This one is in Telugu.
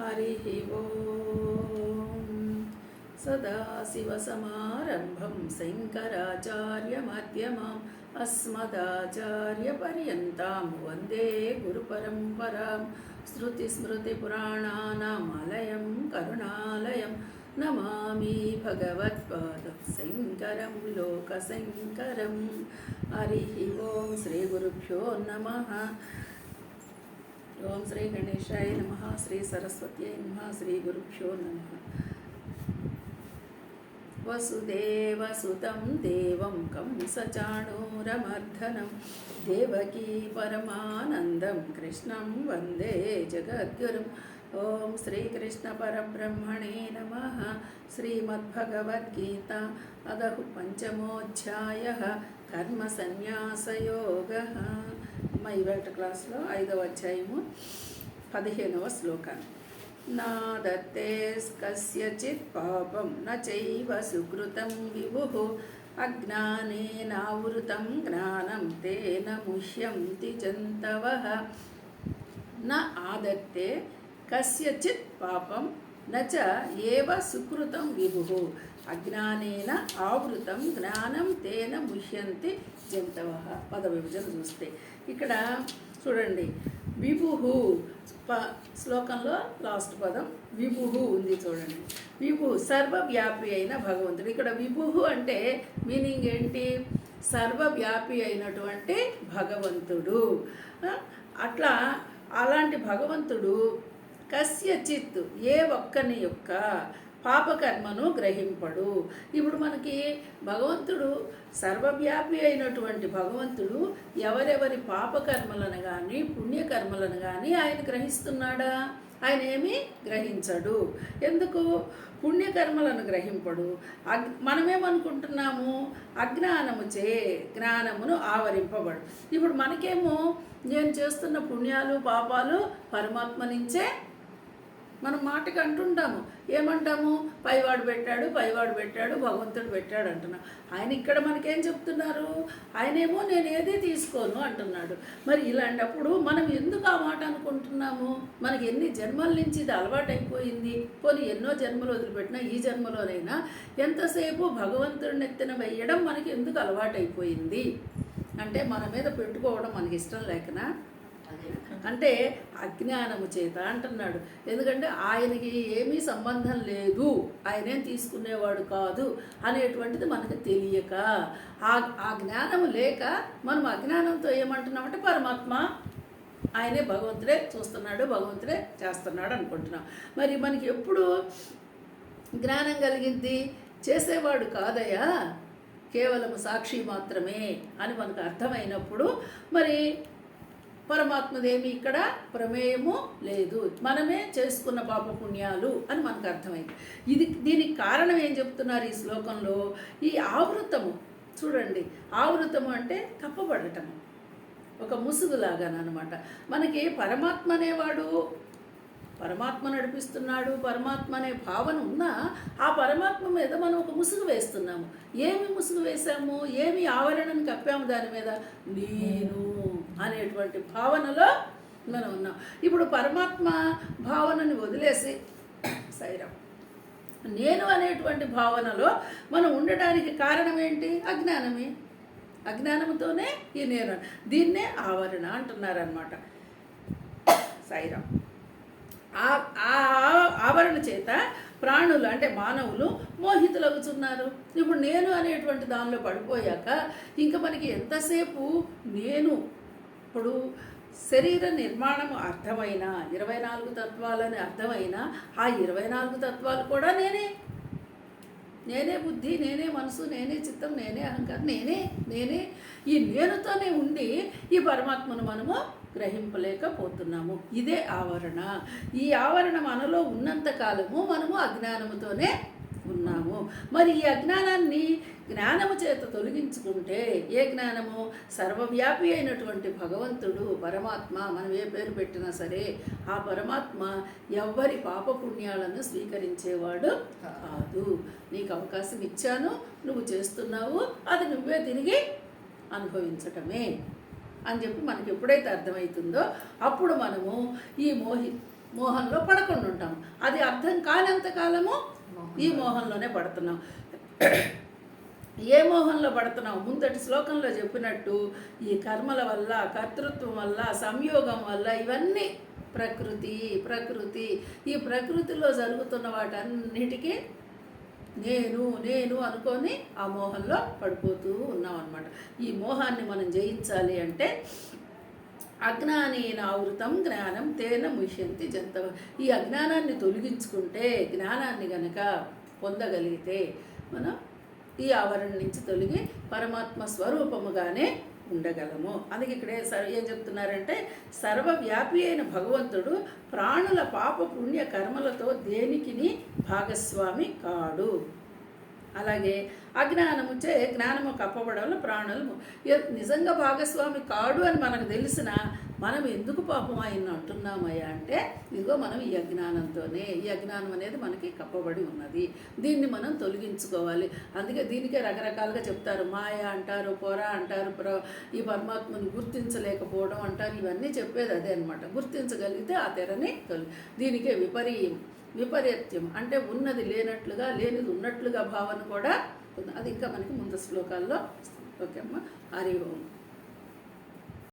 हरिः ओम् सदाशिवसमारम्भं शङ्कराचार्यमध्यमाम् अस्मदाचार्यपर्यन्तां वन्दे गुरुपरम्परां श्रुतिस्मृतिपुराणानामालयं करुणालयं नमामि भगवत्पादं शङ्करं लोकशङ्करं हरिः ओं श्रीगुरुभ्यो नमः। ओम श्री गणेशाय नमः, श्री सरस्वत्यै नमः, श्री गुरुभ्यो नमः। वसुदेवसुतं देवं कंसचाणूरमर्दनं देवकी परमानन्दं कृष्णं वन्दे जगद्गुरुम्। ओम श्रीकृष्ण परब्रह्मणे नमः। श्रीमद्भगवद्गीता अदहु पंचमोऽध्यायः कर्मसन्न्यासयोगः। इवाल्టి క్లాస్లో 5వ అధ్యాయము 15వ శ్లోకాన్ని. నా దత్తే కస్యచిత్ పాపం న చైవ సుకృతం విభుః అజ్ఞానేనావృతం జ్ఞానం తేన ముహ్యంతి జంతవః. న ఆదత్తే కస్యచిత్ పాపం న చ ఏవ సుకృతం విభుః అజ్ఞానేన ఆవృతం జ్ఞానం తేన ముహ్యంతి జంతవః. పద విభజన చూస్తే ఇక్కడ చూడండి, విభుహు శ్లోకంలో లాస్ట్ పదం విభుహు ఉంది చూడండి. విభు సర్వవ్యాపి అయిన భగవంతుడు. ఇక్కడ విభుహు అంటే మీనింగ్ ఏంటి? సర్వవ్యాపి అయినటువంటి భగవంతుడు. అట్లా అలాంటి భగవంతుడు కస్యచిత్ ఏ ఒక్కని యొక్క పాపకర్మను గ్రహింపడు. ఇప్పుడు మనకి భగవంతుడు సర్వవ్యాపి అయినటువంటి భగవంతుడు ఎవరెవరి పాపకర్మలను కానీ పుణ్యకర్మలను కానీ ఆయన గ్రహిస్తున్నాడా? ఆయన ఏమీ గ్రహించడు. ఎందుకు? పుణ్యకర్మలను గ్రహింపడు. మనమేమనుకుంటున్నాము? అజ్ఞానముచే జ్ఞానమును ఆవరింపబడు. ఇప్పుడు మనకేమో నేను చేస్తున్న పుణ్యాలు పాపాలు పరమాత్మ నుంచే మనం మాటకి అంటుంటాము. ఏమంటాము? పైవాడు పెట్టాడు భగవంతుడు పెట్టాడు అంటున్నాం. ఆయన ఇక్కడ మనకేం చెప్తున్నారు? ఆయనేమో నేను ఏది తీసుకోను అంటున్నాడు. మరి ఇలాంటప్పుడు మనం ఎందుకు ఆ మాట అనుకుంటున్నాము? మనకి ఎన్ని జన్మల నుంచి ఇది అలవాటైపోయింది. పోనీ ఎన్నో జన్మలు వదిలిపెట్టినా ఈ జన్మలోనైనా ఎంతసేపు భగవంతుడిని ఎత్తిన వేయడం మనకి ఎందుకు అలవాటైపోయింది అంటే మన మీద పెట్టుకోవడం మనకి ఇష్టం లేకనా? అంటే అజ్ఞానము చేత అంటున్నాడు. ఎందుకంటే ఆయనకి ఏమీ సంబంధం లేదు, ఆయనేం తీసుకునేవాడు కాదు అనేటువంటిది మనకు తెలియక, ఆ జ్ఞానము లేక మనం అజ్ఞానంతో ఏమంటున్నామంటే పరమాత్మ ఆయనే భగవంతుడే చూస్తున్నాడు, భగవంతుడే చేస్తున్నాడు అనుకుంటున్నాం. మరి మనకి ఎప్పుడు జ్ఞానం కలిగింది? చేసేవాడు కాదయ్యా, కేవలం సాక్షి మాత్రమే అని మనకు అర్థమైనప్పుడు మరి పరమాత్మదేమి ఇక్కడ ప్రమేయము లేదు, మనమే చేసుకున్న పాపపుణ్యాలు అని మనకు అర్థమైంది. దీనికి కారణం ఏం చెప్తున్నారు ఈ శ్లోకంలో? ఈ ఆవృతము చూడండి. ఆవృతము అంటే కప్పబడటము, ఒక ముసుగులాగానమాట. మనకి పరమాత్మ అనేవాడు పరమాత్మ నడిపిస్తున్నాడు, పరమాత్మ అనే భావన ఉన్నా ఆ పరమాత్మ మీద మనం ఒక ముసుగు వేస్తున్నాము. ఏమి ముసుగు వేసాము? ఏమి ఆవరణను కప్పాము దాని మీద? నేను అనేటువంటి భావనలో మనం ఉన్నాం. ఇప్పుడు పరమాత్మ భావనని వదిలేసి సైరం నేను అనేటువంటి భావనలో మనం ఉండటానికి కారణం ఏంటి? అజ్ఞానమే. అజ్ఞానంతోనే ఈ నేను, దీన్నే ఆవరణ అంటున్నారనమాట. సైరం ఆవరణ చేత ప్రాణులు అంటే మానవులు మోహితులవుతున్నారు. ఇప్పుడు నేను అనేటువంటి దానిలో పడిపోయాక ఇంకా మనకి ఎంతసేపు నేను. ఇప్పుడు శరీర నిర్మాణము అర్థమైన 24 తత్వాలని అర్థమైనా ఆ 24 తత్వాలు కూడా నేనే బుద్ధి, నేనే మనసు, నేనే చిత్తం, నేనే అహంకారం, నేనే ఈ నేనుతోనే ఉండి ఈ పరమాత్మను మనము గ్రహింపలేకపోతున్నాము. ఇదే ఆవరణ. ఈ ఆవరణ మనలో ఉన్నంత కాలము మనము అజ్ఞానముతోనే ఉన్నాము. మరి ఈ అజ్ఞానాన్ని జ్ఞానము చేత తొలగించుకుంటే, ఏ జ్ఞానము? సర్వవ్యాపి అయినటువంటి భగవంతుడు పరమాత్మ, మనం ఏ పేరు పెట్టినా సరే ఆ పరమాత్మ ఎవ్వరి పాపపుణ్యాలను స్వీకరించేవాడు కాదు. నీకు అవకాశం ఇచ్చాను, నువ్వు చేస్తున్నావు, అది నువ్వే తిరిగి అనుభవించటమే అని చెప్పి మనకి ఎప్పుడైతే అర్థమవుతుందో అప్పుడు మనము ఈ మోహంలో పడకుండా ఉంటాము. అది అర్థం కానంత కాలము ఈ మోహంలోనే పడుతున్నాం. ఏ మోహంలో పడుతున్నాం? ముందటి శ్లోకంలో చెప్పినట్టు ఈ కర్మల వల్ల, కర్తృత్వం వల్ల, సంయోగం వల్ల, ఇవన్నీ ప్రకృతి ఈ ప్రకృతిలో జరుగుతున్న వాటన్నిటికీ నేను నేను అనుకొని ఆ మోహంలో పడిపోతూ ఉన్నాం అన్నమాట. ఈ మోహాన్ని మనం జయించాలి అంటే అజ్ఞానేన ఆవృతం జ్ఞానం తేన ముష్యంతి జంతవ. ఈ అజ్ఞానాన్ని తొలగించుకుంటే, జ్ఞానాన్ని గనక పొందగలిగితే మనం ఈ ఆవరణ నుంచి తొలగి పరమాత్మ స్వరూపముగానే ఉండగలము. అందుకే ఇక్కడే ఏం చెప్తున్నారంటే, సర్వవ్యాపి అయిన భగవంతుడు ప్రాణుల పాప పుణ్య కర్మలతో దేనికిని భాగస్వామి కాడు. అలాగే అజ్ఞానముచే జ్ఞానము కప్పబడంలో ప్రాణులు నిజంగా భాగస్వామి కాడు అని మనకు తెలిసిన మనం ఎందుకు పాపం ఆయన అంటున్నామయ్యా అంటే, ఇదిగో మనం ఈ అజ్ఞానంతోనే, ఈ అజ్ఞానం అనేది మనకి కప్పబడి ఉన్నది, దీన్ని మనం తొలగించుకోవాలి. అందుకే దీనికే రకరకాలుగా చెప్తారు. మాయ అంటారు, పొర అంటారు, ఈ పరమాత్మను గుర్తించలేకపోవడం అంటారు. ఇవన్నీ చెప్పేది అదే అనమాట. గుర్తించగలిగితే ఆ తెరని దీనికే విపరీత్యం అంటే ఉన్నది లేనట్లుగా, లేనిది ఉన్నట్లుగా భావన కూడా ఉంది. అది ఇంకా మనకి ముందు శ్లోకాల్లో. ఓకే అమ్మ, హరి ఓం.